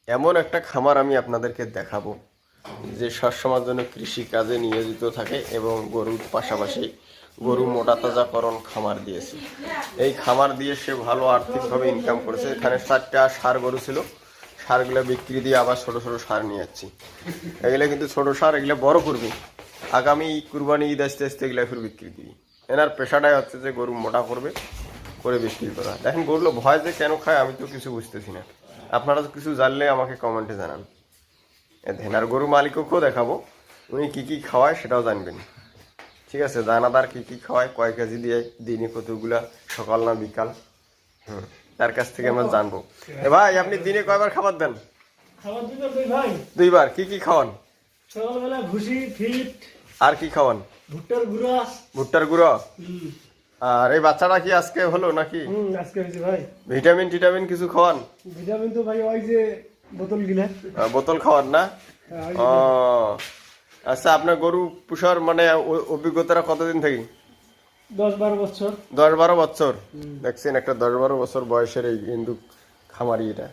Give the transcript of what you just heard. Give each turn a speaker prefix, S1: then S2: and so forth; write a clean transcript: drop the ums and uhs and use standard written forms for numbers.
S1: এমন একটা খামার আমি আপনাদেরকে দেখাবো যে সবসময়ের জন্য কৃষি কাজে নিয়োজিত থাকে এবং গরুর পাশাপাশি গরু মোটা তাজাকরণ খামার দিয়েছে। এই খামার দিয়ে সে ভালো আর্থিকভাবে ইনকাম করেছে। এখানে 4টা ষাঁড় গরু ছিল, ষাঁড়গুলো বিক্রি দিয়ে আবার ছোট ছোট ষাঁড় নিয়ে যাচ্ছি। এগুলো কিন্তু ছোট ষাঁড়, এগুলো বড় করবি আগামী কুরবানি ঈদ আসতে আসতে, এগুলো ফির বিক্রি দিবি। এনার পেশাটাই হচ্ছে যে গরু মোটা করবে, করে বিক্রি করা। দেখেন গরুগুলো ভয় যে কেন খায় আমি তো কিছু বুঝতেছি না। আপনারা কিছু জানলে আমাকে কমেন্টে জানান। দেখেন, আর গরু মালিককেও দেখাবো উনি কি কি খাওয়ায় সেটাও জানবেন। ঠিক আছে, দানাদার কি কি খাওয়ায়, কয় কেজি দিয়ে, দিনে কতগুলা, সকাল না বিকাল, তার কাছ থেকে আমরা জানবো। ভাই আপনি দিনে কয়বার খাবার দেন?
S2: খাবার দিতে ভাই
S1: 2বার। কি কি খাওয়ান?
S2: সকালবেলা ভুসি, ফিট।
S1: আর কি খাওয়ান?
S2: ভুট্টার গুঁড়া।
S1: ভুট্টার গুঁড়ো। আর এই বাচ্চাটা কি আজকে হলো নাকি?
S2: আজকে হয়েছে ভাই।
S1: ভিটামিন টিটামিন কিছু খাওয়ান?
S2: ভিটামিন তো ভাই ওই যে বোতল গিলা।
S1: বোতল খাওয়ান না? ও আচ্ছা, আপনার গরু পুষার মানে অভিজ্ঞতাটা কতদিন থেকে?
S2: 10-12 বছর।
S1: 10-12 বছর। দেখছেন, একটা 10-12 বছর বয়সের এই হিন্দু খামারি এটা।